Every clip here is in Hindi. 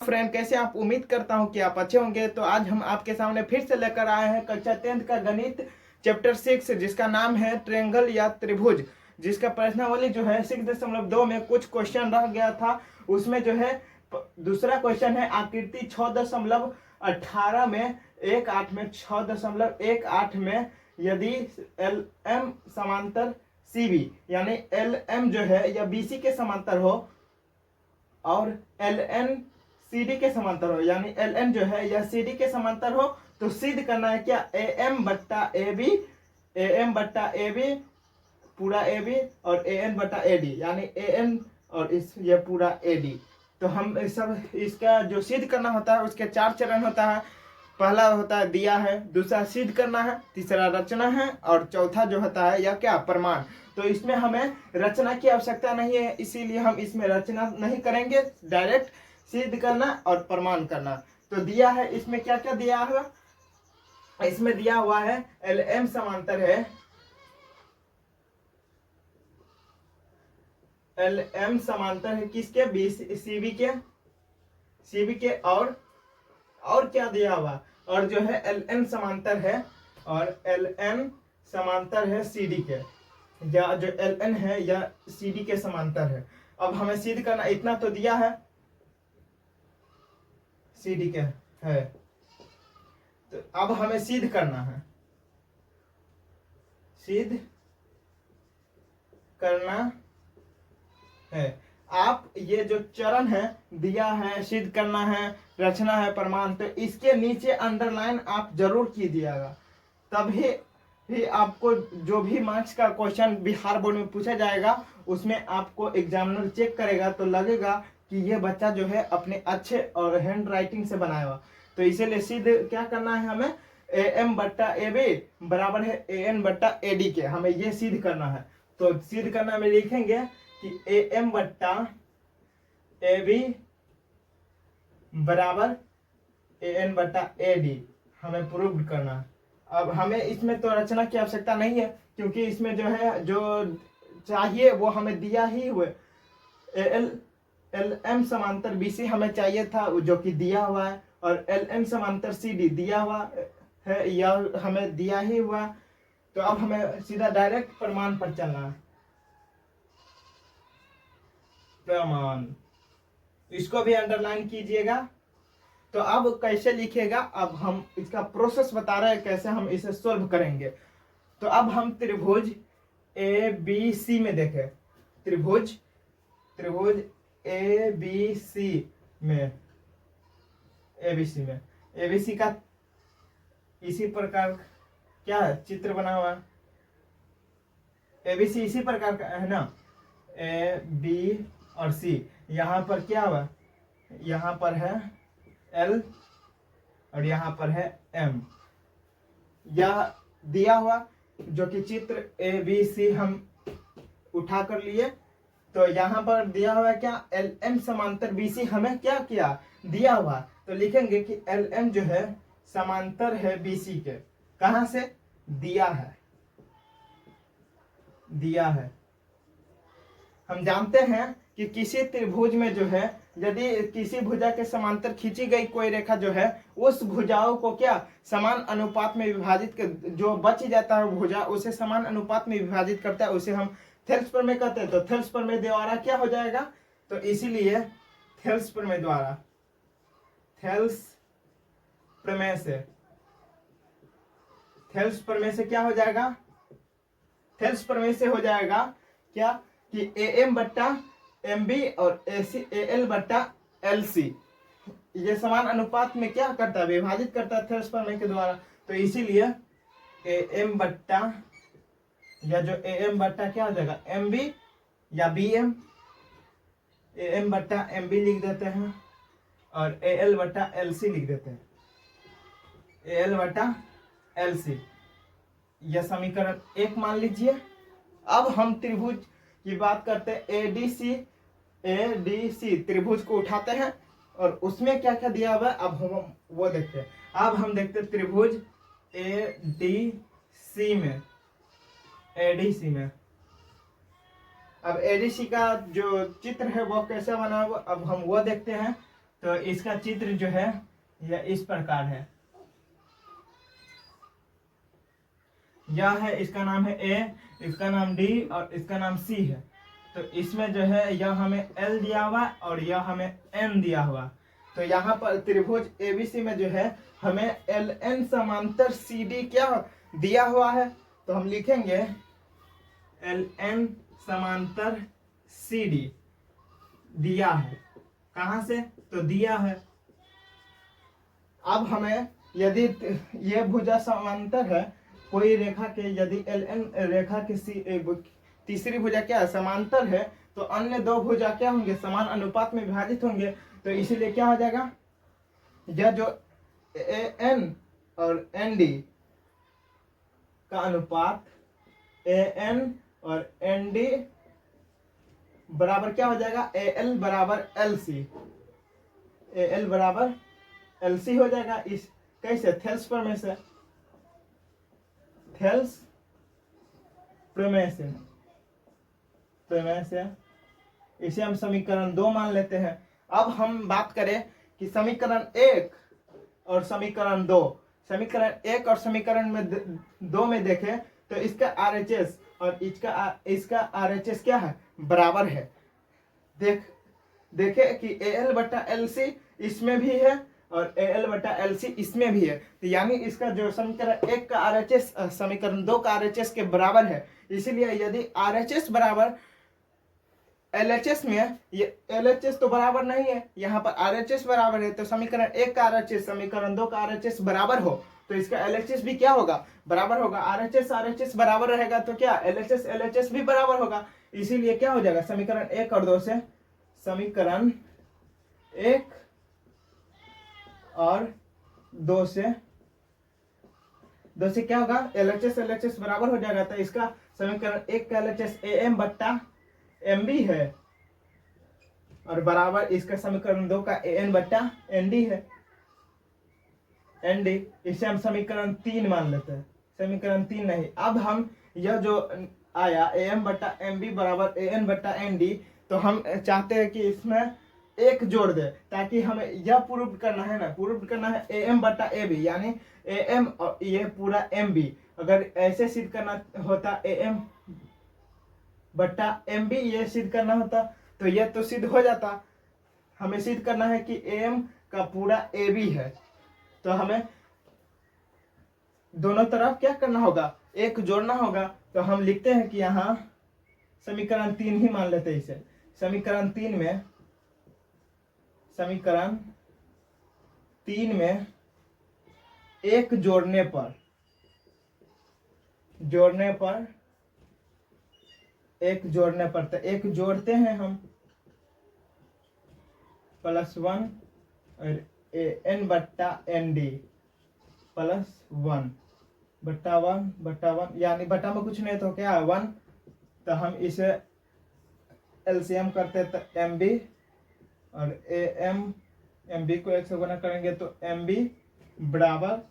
फ्रेंड, कैसे आप? उम्मीद करता हूं कि आप अच्छे होंगे। तो आज हम आपके सामने फिर से लेकर आए हैं कक्षा 10th का गणित चैप्टर 6, जिसका नाम है ट्रायंगल या त्रिभुज, जिसका प्रश्नावली जो है 6.2 में कुछ क्वेश्चन रह गया था। उसमें जो है दूसरा क्वेश्चन है आकृति 6.18 में 1/8 में 6.18 में यदि एल एम समांतर सी बी, यानी एल एम जो है या बी सी के समांतर हो और एल एन सी डी के समांतर हो, यानी एल एन जो है या सी डी के समांतर हो, तो सिद्ध करना है क्या ए एम बट्टा ए बी, ए एम बट्टा ए बी पूरा ए बी और ए एन बट्टा ए डी, यानी ए एन और इस ये पूरा ए डी। तो हम सब इसका जो सिद्ध करना होता है उसके 4 चरण होता है। पहला होता है दिया है, दूसरा सिद्ध करना है, तीसरा रचना है और चौथा जो होता है या क्या प्रमाण। तो इसमें हमें रचना की आवश्यकता नहीं है, इसीलिए हम इसमें रचना नहीं करेंगे, डायरेक्ट सिद्ध करना और प्रमाण करना। तो दिया है, इसमें क्या क्या दिया है? इसमें दिया हुआ है एल एम समांतर है, एल एम समांतर है किसके? बी सी बी के और क्या दिया हुआ? और जो है एल एन समांतर है और एल एन समांतर है सी डी के, या जो एल एन है या सी डी के समांतर है। अब हमें सिद्ध करना, इतना तो दिया है सी डी के है, तो अब हमें सिद्ध करना है, सिद्ध करना है। आप ये जो चरण है, दिया है, सिद्ध करना है, रचना है, प्रमाण, तो इसके नीचे अंडरलाइन आप जरूर कीजिएगा, तभी ही आपको जो भी मार्क्स का क्वेश्चन बिहार बोर्ड में पूछा जाएगा उसमें आपको एग्जामिनर चेक करेगा तो लगेगा कि ये बच्चा जो है अपने अच्छे और हैंड राइटिंग से बनाया हुआ। तो इसीलिए सिद्ध क्या करना है हमें? ए एम बट्टा ए बी बराबर है ए एन बट्टा ए डी के, हमें ये सिद्ध करना है। तो सिद्ध करना में लिखेंगे कि ए एम बट्टा ए बी बराबर ए एन बट्टा ए डी हमें प्रूव करना है। अब हमें इसमें तो रचना की आवश्यकता नहीं है, क्योंकि इसमें जो है जो चाहिए वो हमें दिया ही हुए। एल एम समांतर बी सी हमें चाहिए था, जो कि दिया हुआ है, और एल एम समांतर सी डी दिया हुआ है या हमें दिया ही हुआ। तो अब हमें सीधा डायरेक्ट प्रमाण पर चलना है। प्रमाण, इसको भी अंडरलाइन कीजिएगा। तो अब कैसे लिखेगा, अब हम इसका प्रोसेस बता रहे हैं कैसे हम इसे सॉल्व करेंगे। तो अब हम त्रिभुज ए बी सी में देखें, त्रिभुज ए बी सी में का इसी प्रकार क्या है चित्र बना हुआ है। एबीसी इसी प्रकार का है ना, ए बी और सी। यहाँ पर क्या हुआ? यहाँ पर है एल और यहाँ पर है एम, यह दिया हुआ जो कि चित्र ए बी सी हम उठा कर लिए। तो यहाँ पर दिया हुआ क्या? एल एम समांतर बी सी हमें क्या किया? दिया हुआ। तो लिखेंगे कि एल एम जो है समांतर है बी सी के, कहां से? दिया है। हम जानते हैं कि किसी त्रिभुज में जो है यदि किसी भुजा के समांतर खींची गई कोई रेखा जो है उस भुजाओं को क्या समान अनुपात में विभाजित कर, जो बच जाता है भुजा उसे समान अनुपात में विभाजित करता है, उसे हम थेल्स प्रमेय कहते हैं। तो थेल्स प्रमेय द्वारा क्या हो जाएगा? तो इसीलिए थेल्स प्रमेय से क्या हो जाएगा? थेल्स प्रमेय से हो जाएगा क्या कि ए एम बट्टा एम बी और ए एल बट्टा एल सी ये समान अनुपात में क्या करता है? विभाजित करता है थेल्स प्रमेय के द्वारा। तो इसीलिए ए एम बट्टा या जो ए एम बट्टा क्या हो जाएगा? एम बी या बी एम, ए एम बट्टा एम बी लिख देते हैं और ए एल बट्टा एल सी लिख देते हैं, ए एल बट्टा एल सी। यह समीकरण 1 मान लीजिए। अब हम त्रिभुज की बात करते हैं, ए डी सी त्रिभुज को उठाते हैं और उसमें क्या क्या दिया हुआ है अब हम वो देखते हैं। अब हम देखते हैं त्रिभुज ए डी सी में, अब एडीसी का जो चित्र है वो कैसे बना हुआ अब हम वो देखते हैं। तो इसका चित्र जो है यह इस प्रकार है। यह है, इसका नाम है ए, इसका नाम डी और इसका नाम सी है। तो इसमें जो है यह हमें एल दिया हुआ और यह हमें एन दिया हुआ। तो यहाँ पर त्रिभुज एबीसी में जो है हमें एल एन समांतर सी डी क्या दिया हुआ है। तो हम लिखेंगे एल एन समांतर सी डी दिया है। कहाँ से? तो दिया है। अब हमें यदि ये भुजा समांतर है, कोई रेखा के यदि एल एन रेखा की तीसरी भुजा क्या है? समांतर है, तो अन्य दो भुजा क्या होंगे? समान अनुपात में विभाजित होंगे। तो इसीलिए क्या हो जाएगा? यह जो ए एन और एन डी का अनुपात ए एन और एन डी बराबर क्या हो जाएगा? ए एल बराबर एल सी। ए एल बराबर एल सी हो जाएगा। इस कैसे? थेल्स प्रमेय से। थेल्स प्रमेय से इसे हम समीकरण 2 मान लेते हैं। अब हम बात करें कि समीकरण 1 और समीकरण 2, समीकरण 1 और समीकरण में 2 में देखें तो इसका आरएचएस और इसका आरएचएस क्या है? बराबर है। देखे कि ए एल बटा एल सी इसमें भी है और ए एल बटा एल सी इसमें भी है। तो यानी इसका जो समीकरण 1 का आरएचएस समीकरण 2 का आरएचएस के बराबर है। इसीलिए यदि आरएचएस बराबर एलएचएस में, ये एलएचएस तो बराबर नहीं है, यहाँ पर आरएचएस बराबर है, तो समीकरण 1 का आरएचएस समीकरण 2 का आरएचएस बराबर हो तो इसका एलएचएस भी क्या होगा? बराबर होगा। आरएचएस बराबर रहेगा तो क्या? एलएचएस भी बराबर होगा। इसीलिए क्या हो जाएगा? समीकरण 1 और 2 से, समीकरण 1 और 2 से क्या होगा? एलएचएस बराबर हो जाएगा। तो इसका समीकरण 1 का एलएचएस ए एम बट्टा एम बी है और बराबर इसका समीकरण 2 का ए एन बट्टा एन डी है। एन डी, इसे हम समीकरण 3 मान लेते हैं। समीकरण 3 नहीं, अब हम यह जो आया ए एम बट्टा एम बी बराबर ए एन बट्टा एन डी, तो हम चाहते हैं कि इसमें एक जोड़ दे ताकि हमें यह प्रूव करना है ना, प्रूव करना है ए एम बट्टा ए बी, यानी ए एम और ये पूरा एम बी। अगर ऐसे सिद्ध करना होता ए एम बट्टा एम बी, ये सिद्ध करना होता तो यह तो सिद्ध हो जाता। हमें सिद्ध करना है कि ए एम का पूरा ए बी है, तो हमें दोनों तरफ क्या करना होगा? एक जोड़ना होगा। तो हम लिखते हैं कि यहाँ समीकरण 3 ही मान लेते हैं इसे। समीकरण 3 में एक जोड़ने पर तो एक जोड़ते हैं हम +1 और ए एन बट्टा एन डी +1 बट्टा 1 यानी बट्टा में कुछ नहीं तो क्या है? 1। तो हम इसे एलसीएम करते तो एम बी और एम बी को 1 से गुना करेंगे तो एम बी बराबर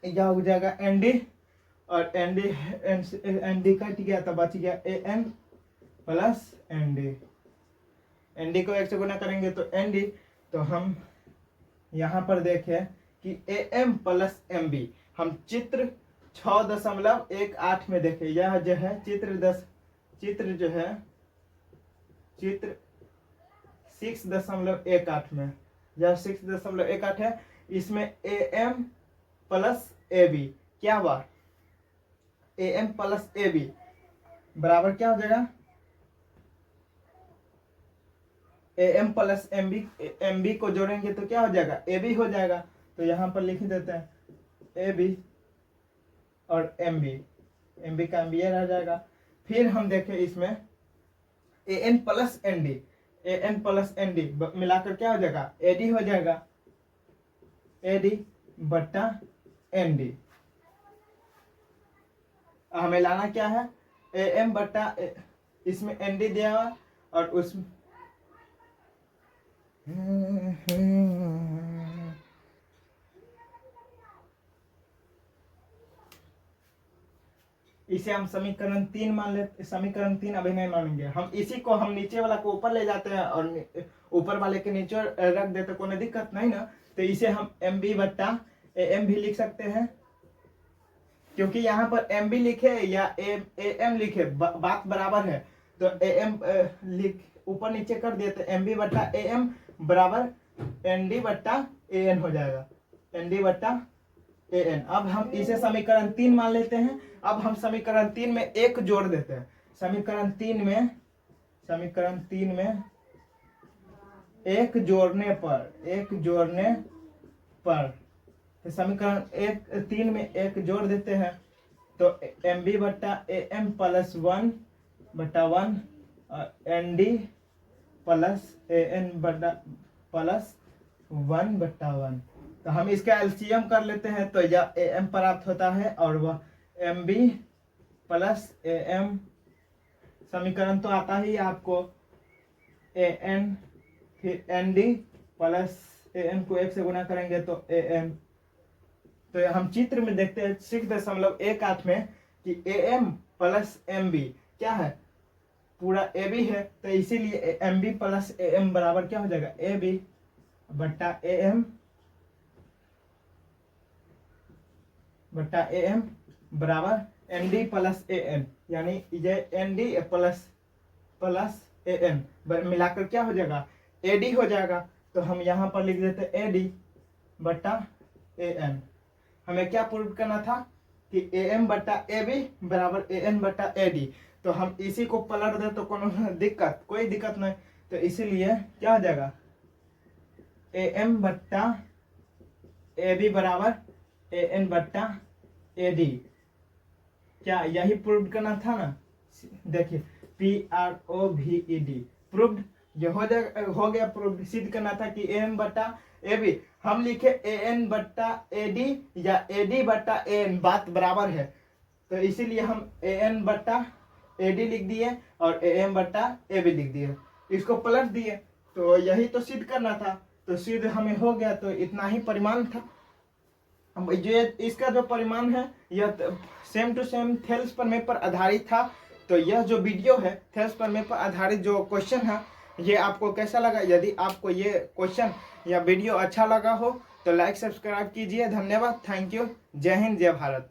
यह हो जाएगा एन डी, और एन डी कट गया तो बच गया A N plus N D. N D को 1 से गुना करेंगे तो एन डी। तो हम यहाँ पर देखें कि A M plus M B, हम चित्र 6.18 में देखें। यह जो है चित्र 6.18 में, यह 6.18 है। इसमें A M plus A B क्या हुआ? A M plus A B बराबर क्या हो जाएगा? A M plus M B को जोड़ेंगे तो क्या हो जाएगा? ए बी हो जाएगा। तो यहाँ पर लिख देते हैं ए बी और एम बी का एम बी रह जाएगा। फिर हम देखें इसमें ए एन प्लस एन डी मिलाकर क्या हो जाएगा? ए डी हो जाएगा। ए डी बट्टा एन डी। हमें लाना क्या है? ए एम बट्टा इसमें एन डी दिया हुआ और उसमें इसे हम समीकरण 3 मान लेते, समीकरण 3 अभी नहीं मानेंगे हम, इसी को हम नीचे वाला को ऊपर ले जाते हैं और ऊपर वाले के नीचे रख देते, कोई दिक्कत नहीं ना। तो इसे हम एम बी बट्टा ए एम भी लिख सकते हैं, क्योंकि यहाँ पर एम बी लिखे या ए एम लिखे बात बराबर है। तो ए एम लिख ऊपर नीचे कर दिए तो एम बी बट्टा ए एम बराबर एन डी बट्टा ए एन हो जाएगा, एन डी बट्टा ए एन। अब हम इसे समीकरण 3 मान लेते हैं। अब हम समीकरण 3 में एक जोड़ देते हैं, समीकरण 3 में एक जोड़ने पर तो समीकरण 3 में एक जोड़ देते हैं, तो एम बी बट्टा ए एम प्लस 1 बट्टा 1 और N D plus A N बट्टा प्लस 1 बट्टा 1। तो हम इसका एलसीएम कर लेते हैं, तो यह ए एम प्राप्त होता है और वह M B plus A M, समीकरण तो आता ही आपको, ए एन फिर N D plus A N को 1 से गुना करेंगे तो ए एम। तो हम चित्र में देखते हैं 6.18 में कि A M plus M B क्या है, पूरा ए बी है। तो इसीलिए M B plus A M बराबर क्या हो जाएगा, ए बी बट्टा ए एम बराबर N D plus A N, यानी ये N D plus A N मिलाकर क्या हो जाएगा, ए डी हो जाएगा। तो हम यहाँ पर लिख देते ए डी बट्टा ए एन। हमें क्या प्रूव करना था कि ए एम बट्टा ए बी बराबर ए एन बट्टा ए डी। तो हम इसी को पलट दे तो कोई दिक्कत नहीं। तो इसीलिए क्या हो जाएगा, ए एम बट्टा ए बी बराबर ए एन बट्टा ए डी। क्या यही प्रूव करना था ना, देखिए PROVED प्रूव्ड, ये हो गया प्रूव। सिद्ध करना था कि ए एम बट्टा ए बी हम लिखे ए एन बट्टा ए डी या ए डी बट्टा ए एन, बात बराबर है। तो इसीलिए हम ए एन बट्टा ए डी लिख दिए और ए एम बट्टा ए बी लिख दिए, इसको पलट दिए। तो यही तो सिद्ध करना था, तो सिद्ध हमें हो गया। तो इतना ही परिमाण था। जो इसका जो परिमाण है यह सेम टू सेम थेल्स प्रमेय पर आधारित था। तो यह जो वीडियो है थेल्स प्रमेय पर आधारित जो क्वेश्चन है, ये आपको कैसा लगा? यदि आपको ये क्वेश्चन या वीडियो अच्छा लगा हो तो लाइक सब्सक्राइब कीजिए। धन्यवाद, थैंक यू, जय हिंद, जय भारत।